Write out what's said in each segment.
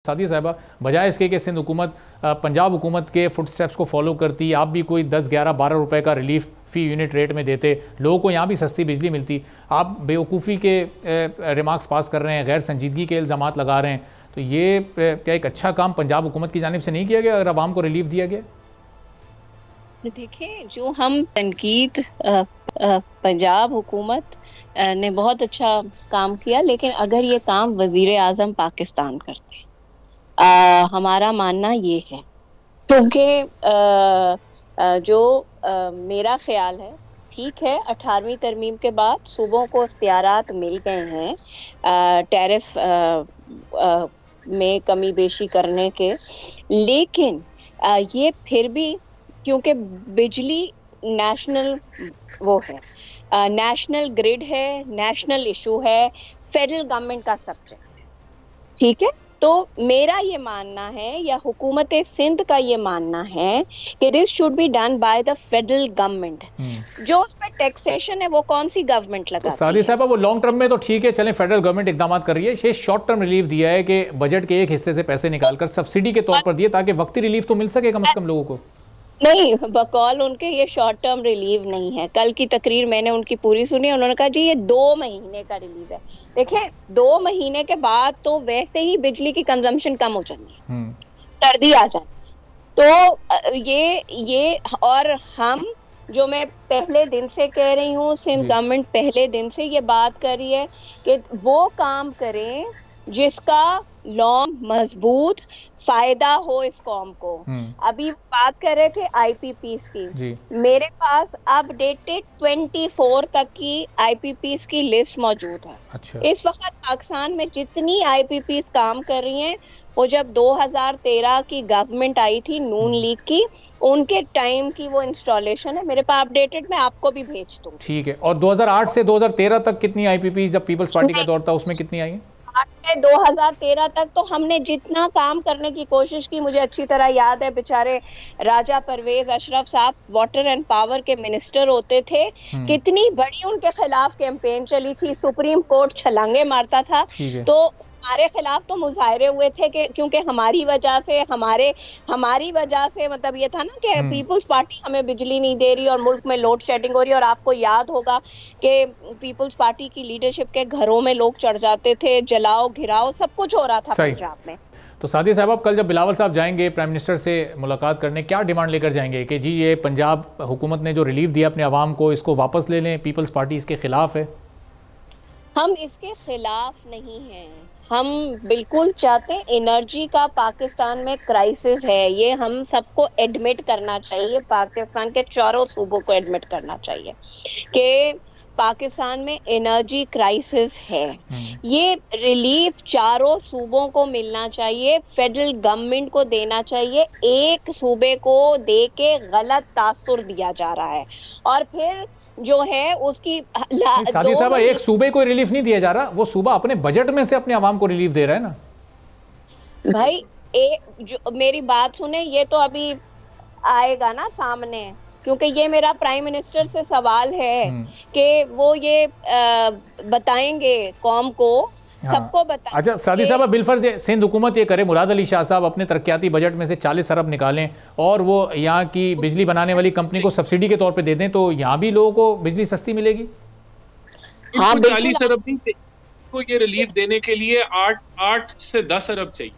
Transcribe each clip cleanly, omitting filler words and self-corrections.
सादी साहिबा, बजाय इसके कि सिंध हुकूमत पंजाब हुकूमत के फुट स्टेप्स को फॉलो करती, आप भी कोई 10, 11, 12 रुपए का रिलीफ फ़ी यूनिट रेट में देते, लोगों को यहाँ भी सस्ती बिजली मिलती। आप बेवकूफ़ी के रिमार्क्स पास कर रहे हैं, गैर संजीदगी के इल्ज़ामात लगा रहे हैं। तो ये क्या एक अच्छा काम पंजाब हुकूमत की जानिब से नहीं किया गया अगर आवाम को रिलीफ दिया गया? देखिए, जो हम तनकीद पंजाब हुकूमत ने बहुत अच्छा काम किया, लेकिन अगर ये काम वजीर आज़म पाकिस्तान करते, हमारा मानना ये है, क्योंकि जो मेरा ख्याल है, ठीक है 18वीं तरमीम के बाद सूबों को इख्तियारात मिल गए हैं टैरिफ में कमी बेशी करने के, लेकिन ये फिर भी क्योंकि बिजली नेशनल वो है, नेशनल ग्रिड है, नेशनल इशू है, फेडरल गवर्नमेंट का सब्जेक्ट है, ठीक है। तो मेरा ये मानना है या हुकूमत सिंध का ये मानना है कि this should be done by the federal government. जो उस पर टैक्सेशन है वो कौन सी गवर्नमेंट लगाती है? सादी साहब, वो लॉन्ग टर्म में तो ठीक है, चलें फेडरल गवर्नमेंट इकदाम कर रही है। ये शॉर्ट टर्म रिलीफ दिया है कि बजट के एक हिस्से से पैसे निकालकर सब्सिडी के तौर पर दिए, ताकि वक्ती रिलीफ तो मिल सके कम से कम लोगों को। नहीं, बकौल उनके ये शॉर्ट टर्म रिलीव नहीं है। कल की तकरीर मैंने उनकी पूरी सुनी, उन्होंने कहा जी ये 2 महीने का रिलीव है। देखें, 2 महीने के बाद तो वैसे ही बिजली की कंजम्पशन कम हो जाती है, सर्दी आ जाती, तो ये और हम, जो मैं पहले दिन से कह रही हूँ, सिंध गवर्नमेंट पहले दिन से ये बात कर रही है कि वो काम करें जिसका लॉन्ग मजबूत फायदा हो इस कौम को। अभी बात कर रहे थे आईपीपीस की, मेरे पास अपडेटेड 24 तक की आईपीपीस की लिस्ट मौजूद है। अच्छा। इस वक्त पाकिस्तान में जितनी आईपीपीस काम कर रही हैं, वो जब 2013 की गवर्नमेंट आई थी नून लीग की, उनके टाइम की वो इंस्टॉलेशन है मेरे पास अपडेटेड, मैं आपको भी भेज दूँ। ठीक है। और 2008 से 2013 तक कितनी आईपीपी, जब पीपल्स पार्टी का दौर था, उसमें कितनी आई है? 2013 तक तो हमने जितना काम करने की कोशिश की, मुझे अच्छी तरह याद है, बेचारे राजा परवेज अशरफ साहब वाटर एंड पावर के मिनिस्टर होते थे, कितनी बड़ी उनके खिलाफ कैंपेन चली थी, सुप्रीम कोर्ट छलांगे मारता था। तो हमारे खिलाफ तो मुजाहरे हुए थे कि क्योंकि हमारी वजह से मतलब ये था ना कि पीपल्स पार्टी हमें बिजली नहीं दे रही और मुल्क में लोड शेडिंग हो रही है। और आपको याद होगा कि पीपल्स पार्टी की लीडरशिप के घरों में लोग चढ़ जाते थे, जलाओ घिराओ सब कुछ हो रहा था पंजाब में। तो सादी साहब, आप कल जब बिलावल साहब जाएंगे प्राइम मिनिस्टर से मुलाकात करने, क्या डिमांड लेकर जाएंगे कि जी ये पंजाब हुकूमत ने जो रिलीफ दिया अपने आवाम को, इसको वापस ले लें, पीपल्स पार्टी इसके खिलाफ है? हम इसके खिलाफ नहीं हैं, हम बिल्कुल चाहते हैं, एनर्जी का पाकिस्तान में क्राइसिस है, ये हम सबको एडमिट करना चाहिए, पाकिस्तान के चारों सूबों को एडमिट करना चाहिए कि पाकिस्तान में एनर्जी क्राइसिस है। ये रिलीफ चारों सूबों को मिलना चाहिए, फेडरल गवर्नमेंट को देना चाहिए, एक सूबे को दे के गलत तासुर दिया जा रहा है। और फिर जो है उसकी सादी साहब, एक सूबे को रिलीफ नहीं दिया जा रहा, वो सूबा अपने बजट में से अपने आवाम को रिलीफ दे रहा है ना भाई। जो मेरी बात सुने, ये तो अभी आएगा ना सामने, क्योंकि ये मेरा प्राइम मिनिस्टर से सवाल है कि वो ये बताएंगे कौम को, सबको बताएं। अच्छा सादी साहब, बिलफर्ज सिंध हुकूमत ये करे, मुराद अली शाह साहब अपने तरक्याती बजट में से 40 अरब निकालें और वो यहाँ की बिजली बनाने वाली कंपनी को सब्सिडी के तौर पे दे दें, तो यहाँ भी लोगों को बिजली सस्ती मिलेगी। हाँ, 40 अरब नहीं, को ये रिलीफ देने के लिए 8 से 10 अरब चाहिए।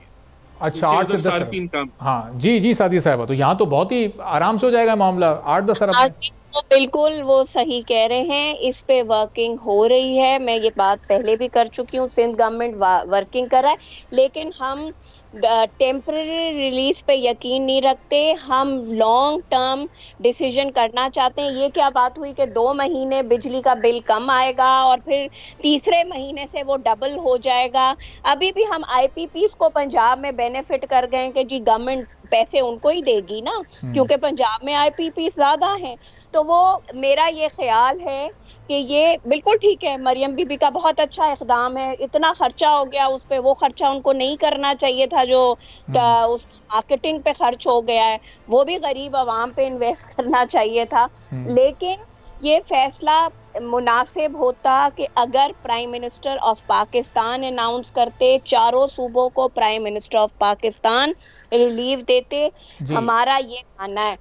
अच्छा, 8 से 10 अरब। हाँ जी सादी साहब, तो यहाँ तो बहुत ही आराम से हो जाएगा मामला 8-10 अरब। तो बिल्कुल वो सही कह रहे हैं, इस पे वर्किंग हो रही है, मैं ये बात पहले भी कर चुकी हूँ, सिंध गवर्नमेंट वर्किंग कर रहा है, लेकिन हम टेम्पररी रिलीज पे यकीन नहीं रखते, हम लॉन्ग टर्म डिसीजन करना चाहते हैं। ये क्या बात हुई कि 2 महीने बिजली का बिल कम आएगा और फिर तीसरे महीने से वो डबल हो जाएगा। अभी भी हम आईपीपीस को पंजाब में बेनिफिट कर गए कि जी गवर्नमेंट पैसे उनको ही देगी ना, क्योंकि पंजाब में आईपीपीस ज्यादा हैं। तो वो मेरा ये ख्याल है कि ये बिल्कुल ठीक है, मरियम बीबी का बहुत अच्छा इक़दाम है, इतना खर्चा हो गया उस पे, वो खर्चा उनको नहीं करना चाहिए था जो उस मार्केटिंग पे खर्च हो गया है, वो भी गरीब आवाम पे इन्वेस्ट करना चाहिए था। लेकिन ये फैसला मुनासिब होता कि अगर prime minister of Pakistan announce करते, चारों सूबों को prime minister of Pakistan relief देते। हमारा ये मानना है।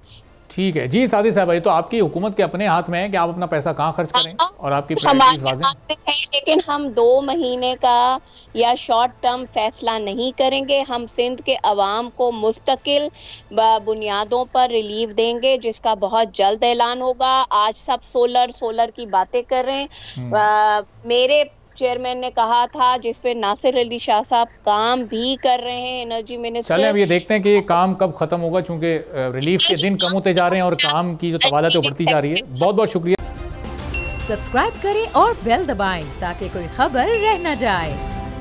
ठीक है जी सादी साहब, तो आपकी हुकूमत के अपने हाथ में है कि आप अपना पैसा कहाँ खर्च करें और आपकी प्रायोरिटीज वाज़ेह है। लेकिन हम 2 महीने का या शॉर्ट टर्म फैसला नहीं करेंगे। हम सिंध के अवाम को मुस्तकिल बुनियादों पर रिलीफ देंगे, जिसका बहुत जल्द ऐलान होगा। आज सब सोलर की बातें कर रहे हैं। मेरे चेयरमैन ने कहा था, जिस पे नासिर अली शाह साहब काम भी कर रहे हैं, एनर्जी मिनिस्टर। चलें अब ये देखते हैं कि ये काम कब खत्म होगा, चूंकि रिलीफ के दिन कम होते जा रहे हैं और काम की जो तवालत है वो बढ़ती जा रही है। बहुत बहुत शुक्रिया। सब्सक्राइब करें और बेल दबाएं ताकि कोई खबर रह न जाए।